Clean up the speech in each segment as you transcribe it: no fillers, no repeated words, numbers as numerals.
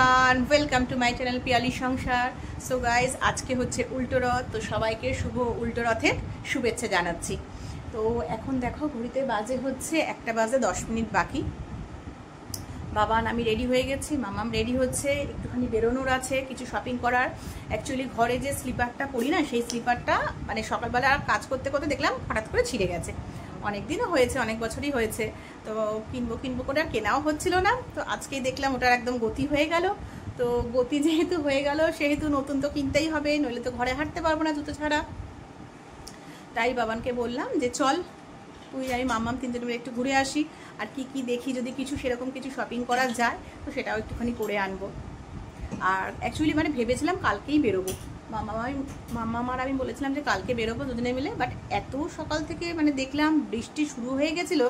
Everyone, welcome to my channel Piyali Sansar. So guys, আজকে হচ্ছে উল্টো রথ, তো সবাইকে শুভ উল্টো রথের শুভেচ্ছা জানাচ্ছি। তো এখন দেখো ঘড়িতে বাজে হচ্ছে 1টা বাজে 10 মিনিট বাকি। বাবান আমি রেডি হয়ে গেছি, মামাম রেডি হচ্ছে, একটুখানি বেরোনোর আছে, কিছু শপিং করার। অ্যাকচুয়ালি ঘরে যে স্লিপারটা পরি না, সেই স্লিপারটা মানে সকালবেলা কাজ করতে করতে দেখলাম হঠাৎ করে ছিঁড়ে গেছে। অনেক দিনও হয়েছে, অনেক বছরই হয়েছে, তো কিনবো করে আর কেনাও হচ্ছিল না। তো আজকেই দেখলাম ওটার একদম গতি হয়ে গেল। তো গতি যেহেতু হয়ে গেল, সেহেতু নতুন তো কিনতেই হবে, নইলে তো ঘরে হাঁটতে পারবো না জুতো ছাড়া। তাই বাবানকে বললাম যে চল তুই আমি মাম্মাম তিনজন মিলে একটু ঘুরে আসি, আর কি দেখি যদি কিছু সেরকম কিছু শপিং করা যায় তো সেটাও একটুখানি করে আনবো। আর অ্যাকচুয়ালি মানে ভেবেছিলাম কালকেই বেরোবো, মাম্মাম আর আমি বলেছিলাম যে কালকে বেরোবো দুজনে মিলে, বাট এত সকাল থেকে মানে দেখলাম বৃষ্টি শুরু হয়ে গেছিলো,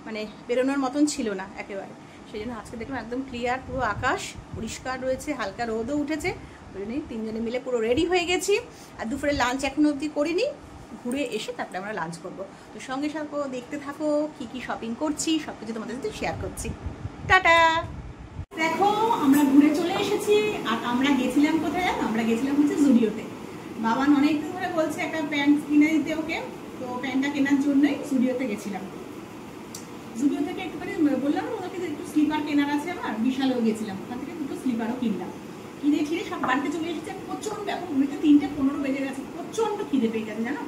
মানে বেরোনোর মতন ছিল না একেবারে। সেই জন্য আজকে দেখলাম একদম ক্লিয়ার, পুরো আকাশ পরিষ্কার রয়েছে, হালকা রোদও উঠেছে। ওই জন্যই তিনজনে মিলে পুরো রেডি হয়ে গেছি। আর দুপুরে লাঞ্চ এখনো অবধি করিনি, ঘুরে এসে তারপরে আমরা লাঞ্চ করবো। তো সঙ্গে সঙ্গে দেখতে থাকো কি শপিং করছি, সব কিছু তোমাদের সাথে শেয়ার করছি। টাটা। দেখো আমরা ঘুরে চলে এসেছি, আর আমরা গেছিলাম কোথায় জানো? আমরা গেছিলাম হচ্ছে জুডিওতে। বাবান অনেকদিন ধরে বলছে একটা প্যান্ট কিনে দিতে ওকে, তো প্যান্টটা কেনার জন্যই জুডিওতে গেছিলাম। জুডিও থেকে একটুখানি বললাম ওনাকে একটু স্লিপার কেনার আছে, আমার বিশালেও গেছিলাম, ওখান থেকে দুটো স্লিপারও কিনলাম। কিনে ঠিনে সব বাড়িতে চলে এসেছে। প্রচন্ড, এখন ঘুরতে 3:15 বেজে গেছে, প্রচন্ড খিদে পেয়ে গেছে জানো,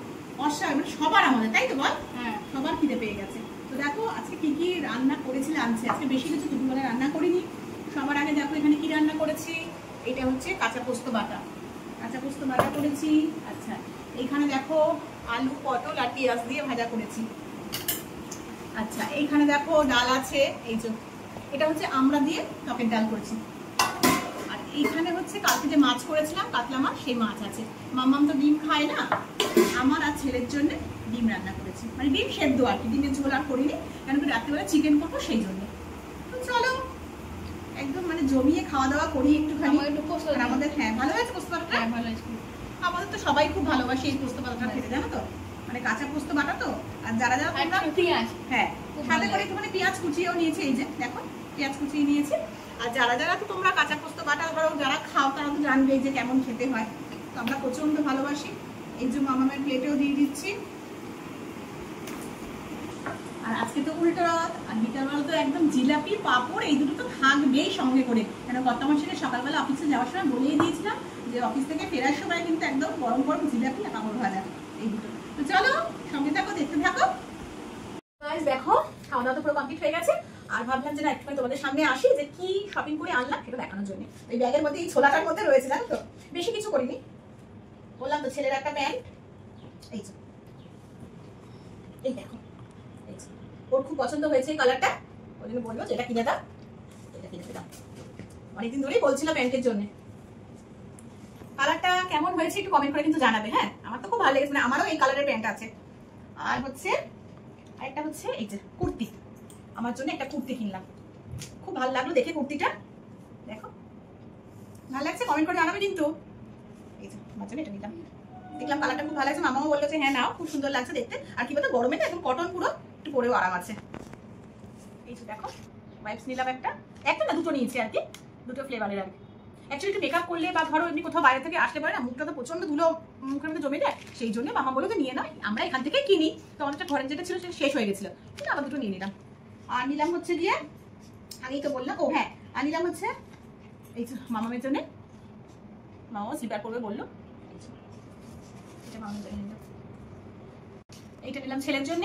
অস্বাভাবিক, মানে সবার আমাদের, তাই তো বল? হ্যাঁ, সবার খিদে পেয়ে গেছে। তো দেখো আজকে কি রান্না করেছিল আনছে, আজকে বেশি কিছু দুপুরবেলা রান্না করিনি। সবার আগে দেখো এখানে কি রান্না করেছি, এটা হচ্ছে কাঁচা পোস্ত বাটা করেছি। আচ্ছা, এখানে দেখো আলু, পটল আর পেঁয়াজ দিয়ে ভাজা করেছি। আচ্ছা, এইখানে দেখো ডাল আছে, এই যে এটা হচ্ছে আমরা দিয়ে টকের ডাল করেছি। আর এইখানে হচ্ছে কালকে যে মাছ করেছিলাম, কাতলা মাছ, সেই মাছ আছে। মাম্মাম তো ডিম খায় না, আমার আর ছেলের জন্য ডিম রান্না করেছি, মানে ডিম সেদ্ধ আর কি, ডিমের ঝোল আর করিনি, কেন কি রাত্রিবেলা চিকেন করবো সেই জন্য। তো চলো একদম মানে জমিয়ে খাওয়া দাওয়া করি একটুখানি। আমাদের হ্যাঁ ভালো হয়েছে পোস্ত বাটাটা, ভালো হয়েছে। আমাদের তো সবাই খুব ভালোবাসে এই পোস্ত বাটাটা খেতে, জানো তো, মানে কাঁচা পোস্ত বাটা তো। আর যারা পেঁয়াজ, হ্যাঁ সাথে করে একটুখানি পেঁয়াজ কুচিয়েও নিয়েছে, এই যে দেখো পেঁয়াজ কুচিয়ে নিয়েছি। আর যারা তো তোমরা কাঁচা পোস্ত বাটা ধরো যারা খাও, তারা তো জানবে যে কেমন খেতে হয়। তো আমরা প্রচন্ড ভালোবাসি। এই যে মামামের প্লেটেও দিয়ে দিচ্ছি। আর আজকে তো উল্টো রথ, আর বিকালবেলা তো একদম জিলাপি পাঁপড় এই দুটো তো থাকবেই সঙ্গে করে, কেন কত মাসের সকালবেলা অফিসে যাওয়ার সময় বলেই দিয়েছিলাম যে অফিস থেকে ফেরার সময় কিন্তু একদম গরম গরম জিলাপি আর পাঁপড় ভাজা, এই দুটো। তো চলো সঙ্গে থাকো, দেখতে থাকো। দেখো খাওয়া দাওয়া তো পুরো কমপ্লিট হয়ে গেছে, আর ভাবলাম যে না একটু তোমাদের সামনে আসি, যে কি শপিং করে আনলাম সেটা দেখানোর জন্য। এই ব্যাগের মধ্যে, এই ছোলাটার মধ্যে রয়েছে, জানো তো, বেশি কিছু করিনি। বললাম তো ছেলের একটা প্যান্ট, এই যে এই দেখো, ওর খুব পছন্দ হয়েছে এই কালারটা, ওই জন্য বললো যে এটা কিনে দাও, এটা কিনে দাও। অনেকদিন ধরেই বলছিল প্যান্টের জন্য। কালারটা কেমন হয়েছে একটু কমেন্ট করে কিন্তু জানাবে। হ্যাঁ, আমার তো খুব ভালো লেগেছে, মানে আমারও এই কালারের প্যান্ট আছে। আর হচ্ছে আরেকটা হচ্ছে এই যে কুর্তি, আমার জন্য একটা কুর্তি কিনলাম, খুব ভালো লাগলো দেখে কুর্তিটা। দেখো ভালো লাগছে, কমেন্ট করে জানাবে কিন্তু। এই যে আমার জন্য এটা নিলাম, দেখলাম কালারটা খুব ভালো লাগছে, মামাও বললো যে হ্যাঁ নাও, খুব সুন্দর লাগছে দেখতে। আর কি বলতো গরমে না একদম কটন, পুরো একটু পরেও আরাম আছে। এই যে দেখো ওয়াইপস নিলাম, একটা না দুটো নিয়েছি আর কি, দুটো ফ্লেভারের আর কি। অ্যাকচুয়ালি একটু মেকআপ করলে বা ধরো এমনি কোথাও বাইরে থেকে আসলে পারে না, মুখটা তো প্রচন্ড ধুলো মুখের মধ্যে জমে যায়, সেই জন্য মামা বললো যে নিয়ে নাও, আমরা এখান থেকেই কিনি। তো আমাদের ঘরের যেটা ছিল সেটা শেষ হয়ে গেছিলো, কিন্তু আবার দুটো নিয়ে নিলাম। আর নিলাম হচ্ছে গিয়ে, আগেই তো বললাম, ও হ্যাঁ, আর নিলাম হচ্ছে এই যে মামামের জন্য, মামাও স্লিপার করবে বললো, এটা মামার জন্য নিলাম। এইটা নিলাম ছেলের জন্য,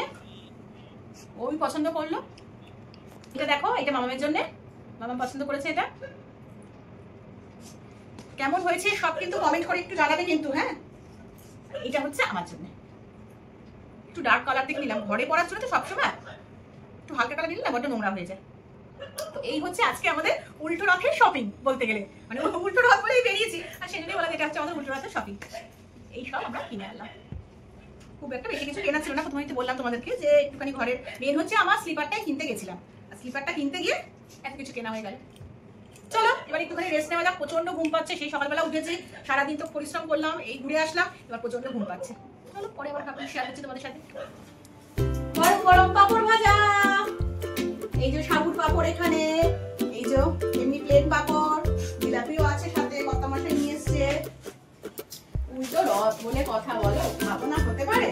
ওই পছন্দ করলো। এটা দেখো, এটা মামামের জন্য, মামা পছন্দ করেছে। এটা কেমন হয়েছে সব কিন্তু কমেন্ট করে একটু জানাবে কিন্তু। হ্যাঁ, এটা হচ্ছে আমার জন্য, একটু ডার্ক কালার দেখে নিলাম, ঘরে পরার জন্য তো সবসময় একটু হালকা কালার নিলে না বড্ড নোংরা হয়ে যায়। তো এই হচ্ছে আজকে আমাদের উল্টো রথের শপিং বলতে গেলে, মানে উল্টো রথ বলেই বেরিয়েছি, আর সেজন্যই বলা এটা হচ্ছে আমাদের উল্টো রথের শপিং। এই সব আমরা কিনে আনলাম, খুব একটা বেশি কিছু কেনা ছিল না। প্রথমেই তো বললাম তোমাদেরকে যে একটুখানি ঘরের মেন হচ্ছে আমার স্লিপারটাই কিনতে গেছিলাম, আর স্লিপারটা কিনতে গিয়ে এত কিছু কেনা হয়ে গেল। চলো এবার একটুখানি রেস্ট নেওয়া যাক, প্রচন্ড ঘুম পাচ্ছে, সেই সকালবেলা উঠেছি, সারাদিন তো পরিশ্রম করলাম, এই ঘুরে আসলাম, এবার প্রচন্ড ঘুম পাচ্ছে। চলো পরে আবার ভাবলাম শেয়ার করছি তোমাদের সাথে। গরম গরম পাঁপড় ভাজা, এই যে সাবুর পাঁপড়, এখানে এই যে এমনি প্লেন পাঁপড়, রথ বলে কথা, বলো খাবো না হতে পারে?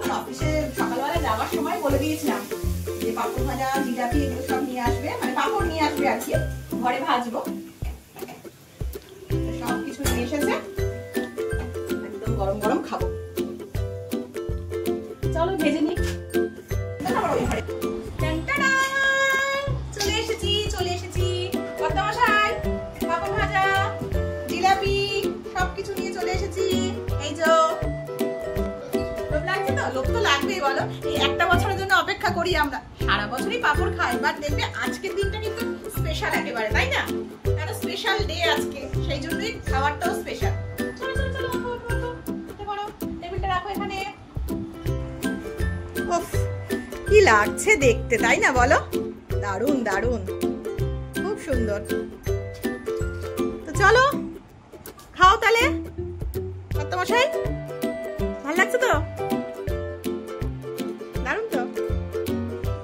আর অফিসে সকালবেলা যাওয়ার সময় বলে দিয়েছিলাম যে পাপড় ভাজা, জিলাপি এগুলো সব নিয়ে আসবে, মানে পাপড় নিয়ে আসবে আর কি, ঘরে ভাজবো। সব কিছু নিয়ে এসেছে, একদম গরম গরম খাবো। চলো ভেজে নি। চলে এসেছি চলে এসেছি, কর্তামশাই পাপড় ভাজা, জিলাপি সবকিছু নিয়ে চলে এসেছি। এই যে লোভ লাগছে তো? লোভ তো লাগবেই বলো, এই একটা বছরের জন্য অপেক্ষা করি আমরা, সারা বছরই পাপড় খাই, বাট দেখবে আজকের দিনটা কিন্তু স্পেশাল একেবারে, তাই না? কারণ স্পেশাল ডে আজকে, সেই জন্যই খাবারটাও স্পেশাল। চলো চলো চলো, করো টেবিলটা রাখো এখানে। উফ কি লাগছে দেখতে, তাই না বলো? দারুণ দারুণ, খুব সুন্দর। তো চলো খাও তাহলে। কর্তামশাই ভালো লাগছে তো? দারুণ তো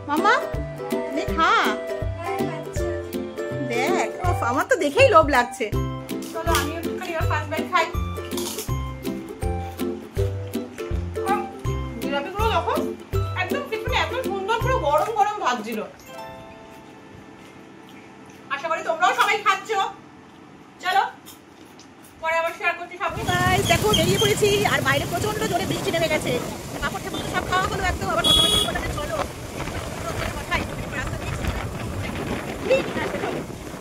মামা, দেখ খা, দেখ। ওফ আমার তো দেখেই লোভ লাগছে। চলো আমি একটুখানি ফার্স্ট বাইট খাই। জিলাপিগুলো দেখো একদম টিফিনে এত সুন্দর করে গরম গরম ভাজছিল। আশা করি তোমরাও সবাই খাচ্ছ। চলো পরে আবার শেয়ার করছি সব। গাইস দেখো বেরিয়ে পড়েছি, আর বাইরে প্রচন্ড জোরে বৃষ্টি নেমে গেছে। কাপড় টাপড় সব খাওয়া হলো একদম, আবার কথা বলতে বলতে চলো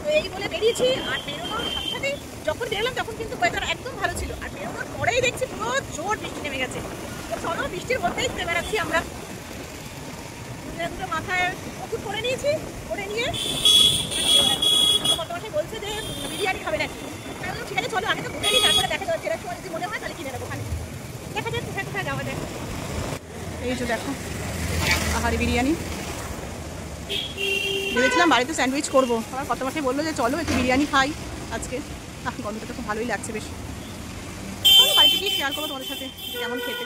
তো এই বলে বেরিয়েছি। আর বেরোনোর সাথে সাথে যখন বেরোলাম তখন কিন্তু ওয়েদার একদম ভালো ছিল, আর বেরোনোর পরেই দেখছি পুরো জোর বৃষ্টি নেমে গেছে। তো চলো বৃষ্টির মধ্যেই ঘুরে বেড়াচ্ছি আমরা। দুটো মাথায় ওষুধ করে নিয়েছি, করে নিয়ে কর্তামশাই বলছে যে বিরিয়ানি খাবে নাকি। আমি বললাম ঠিক আছে চলো আগে তো ঘুরে নিই, তারপরে দেখা যাচ্ছে এরকম যদি মনে হয় তাহলে কিনে নেবো। ওখানে দেখা যাক কোথায় কোথায় যাওয়া যায়। এই যে দেখো আহারি বিরিয়ানি। ভেবেছিলাম বাড়িতে স্যান্ডউইচ করবো, আমার কর্তামশাই বললো যে চলো একটু বিরিয়ানি খাই আজকে। গন্ধটা তো খুব ভালোই লাগছে বেশ। চলো বাড়িতে গিয়ে শেয়ার করবো তোমাদের সাথে কেমন খেতে।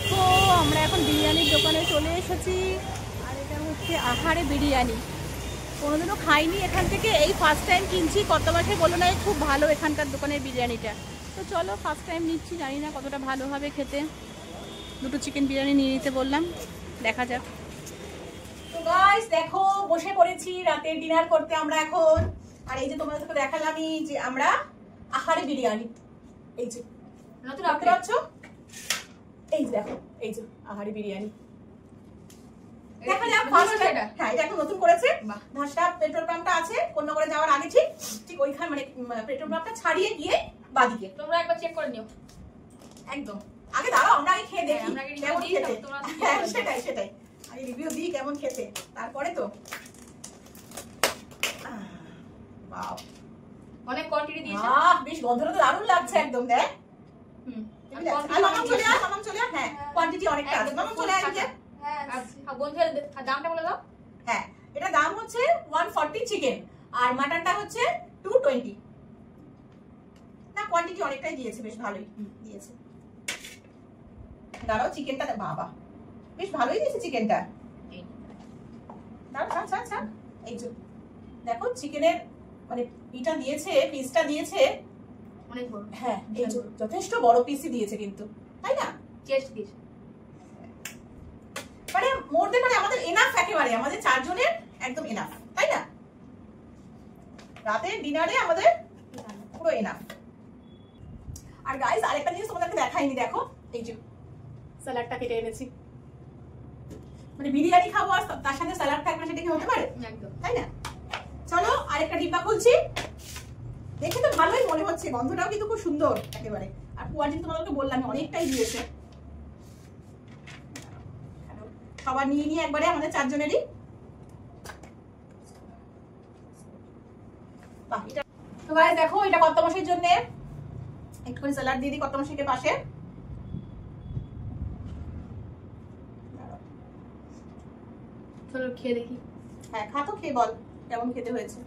তো আমরা এখন বিরিয়ানির দোকানে চলে এসেছি, আর এটা হচ্ছে আহারে বিরিয়ানি। কোনোদিনও খাইনি এখান থেকে, এই ফার্স্ট টাইম কিনছি। কর্তামশাই বললো না খুব ভালো এখানকার দোকানের বিরিয়ানিটা। তো চলো ফার্স্ট টাইম নিচ্ছি, জানি না কতটা ভালো হবে খেতে। দুটো চিকেন বিরিয়ানি নিয়ে নিতে বললাম, দেখা যাক। তো গাইস দেখো বসে পড়েছি রাতের ডিনার করতে আমরা এখন। আর এই যে তোমাদেরকে দেখালামই যে আমরা আহারে বিরিয়ানি, এই যে নতুন রাখতে পারছো, এই যে দেখো এই যে আহারে বিরিয়ানি। দেখা যাক ফার্স্ট এটা, হ্যাঁ এটা এখন নতুন করেছে। ধাসটা পেট্রোল পাম্পটা আছে কন্যাগড়ে যাওয়ার আগে, ঠিক ঠিক ওইখানে, মানে পেট্রোল পাম্পটা ছাড়িয়ে গিয়ে বাদিকে। তোমরা একবার চেক করে নিও একদম। আগে দাঁড়াও আমরা আগে খেয়ে দেখি কেমন খেতে। হ্যাঁ সেটাই সেটাই, আগে রিভিউ দিই কেমন খেতে, তারপরে তো। ওয়াও অনেক কোয়ান্টিটি দিয়েছে। বেশ গন্ধটা তো দারুণ লাগছে একদম। দেখ আর মামাম চলে আয়, মামাম চলে আয়। হ্যাঁ কোয়ান্টিটি অনেকটা আছে, মামাম চলে আয়। দামটা বলে দাও। হ্যাঁ এটা দাম হচ্ছে 140 চিকেন, আর মাটনটা হচ্ছে 220। না কোয়ান্টিটি অনেকটাই দিয়েছে, বেশ ভালোই দিয়েছে। দাঁড়াও চিকেনটা, বাবা বেশ ভালোই দিয়েছে চিকেনটা। দাঁড়াও ছাড় ছাড় ছাড়, এই যে দেখো চিকেনের মানে ইটা দিয়েছে, পিসটা দিয়েছে অনেক বড়। হ্যাঁ এই যে যথেষ্ট বড় পিসই দিয়েছে কিন্তু, তাই না? চেস্ট দিয়েছে মানে মোরতে মানে আমাদের এনাফ, একেবারে আমাদের চারজনের একদম এনাফ, তাই না? রাতের ডিনারে আমাদের পুরো এনাফ। আর গাইস আরেকটা জিনিস তোমাদেরকে দেখাইনি, দেখো এই যে স্যালাডটা কেটে এনেছি। মানে বিরিয়ানি খাবো আর তার সাথে স্যালাড থাকবে, সেটা কি হতে পারে? একদম, তাই না? চলো আরেকটা ডিব্বা খুলছি। দেখে তো ভালোই মনে হচ্ছে, গন্ধটাও কিন্তু খুব সুন্দর একেবারে। আর কোয়ান্টিটি তোমাদেরকে বললাম অনেকটাই দিয়েছে। সবার নিয়ে নিয়ে একবারে আমাদের চারজনেরই। তো গাইস দেখো এটা কর্তামশাইয়ের জন্য একটুখানি স্যালাড দিয়ে দিই কর্তামশাইকে পাশে। চলো খেয়ে দেখি। হ্যাঁ খা তো, খেয়ে বল কেমন খেতে হয়েছে।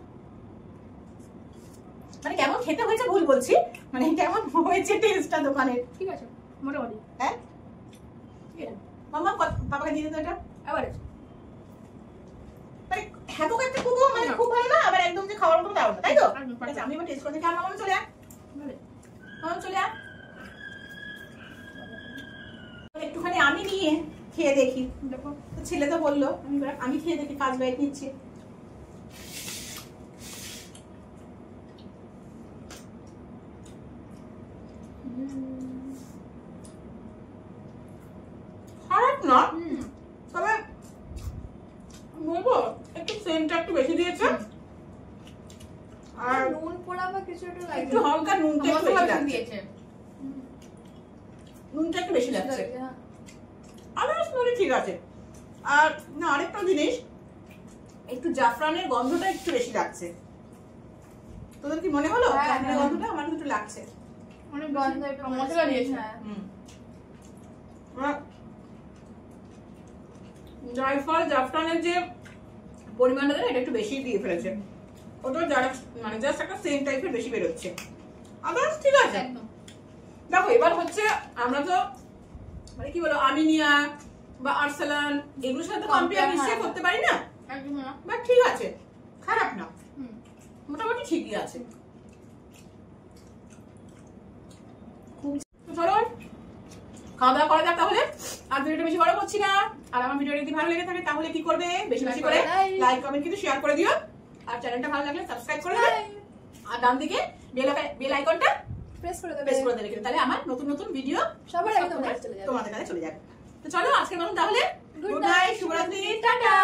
মানে কেমন খেতে হয়েছে ভুল বলছি, মানে কেমন হয়েছে টেস্টটা দোকানের। ঠিক আছে মোটামুটি। হ্যাঁ মামা বাবাকে দিয়ে দিত এটা আবার। মানে হ্যাঁ তো একটা খুব মানে খুব ভালো না, আবার একদম যে খাওয়ার মতো দাও না, তাই তো? আমি এবার টেস্ট করে দেখি। আর মামা চলে আয়, মামা চলে আয়। একটুখানি আমি নিয়ে খেয়ে দেখি। দেখো তো ছেলে তো বললো আমি খেয়ে দেখি, 5 বাইট নিচ্ছি। খারাপ না, তবে বলবো একটু সেন্টটা একটু বেশি দিয়েছে, আর নুন পোড়া বা কিছু একটু লাগে, একটু হালকা নুনটা একটু বেশি লাগছে, নুনটা একটু বেশি লাগছে। আদার্স নলি ঠিক আছে। আর না আরেকটা জিনিস, একটু জাফরানের গন্ধটা একটু বেশি লাগছে। তোদের কি মনে হলো? জাফরানের গন্ধটা আমার একটু লাগছে, অনেক গন্ধ, একটু মশলা দিয়েছে। জায়ফল জাফরানের যে পরিমাণটা দেয় এটা একটু বেশি দিয়ে ফেলেছে, ওটা যারা মানে জাস্ট একটা সেন্ট টাইপের বেশি বেরোচ্ছে। আদার্স ঠিক আছে একদম। দেখো এবার হচ্ছে আমরা তো মানে কি বলো আমিনিয়া বা আরসালান এগুলোর সাথে কম্পেয়ার নিশ্চয়ই করতে পারি না, একদম না, বাট ঠিক আছে, খারাপ না, মোটামুটি ঠিকই আছে। চলো খাওয়া দাওয়া করা যাক তাহলে, আর ভিডিওটা বেশি বড় করছি না। আর আমার ভিডিও যদি ভালো লেগে থাকে তাহলে কি করবে, বেশি বেশি করে লাইক কমেন্ট কিন্তু শেয়ার করে দিও, আর চ্যানেলটা ভালো লাগলে সাবস্ক্রাইব করে দেবে, আর ডান দিকে বেল আইকনটা প্রেস করে দেবে, প্রেস করে দেবে, তাহলে আমার নতুন নতুন ভিডিও সবার আগে তোমাদের কাছে চলে যাবে। তোমাদের কাছে চলে যাবে। তো চলো আজকের মতন তাহলে গুড নাইট, শুভরাত্রি, টাটা।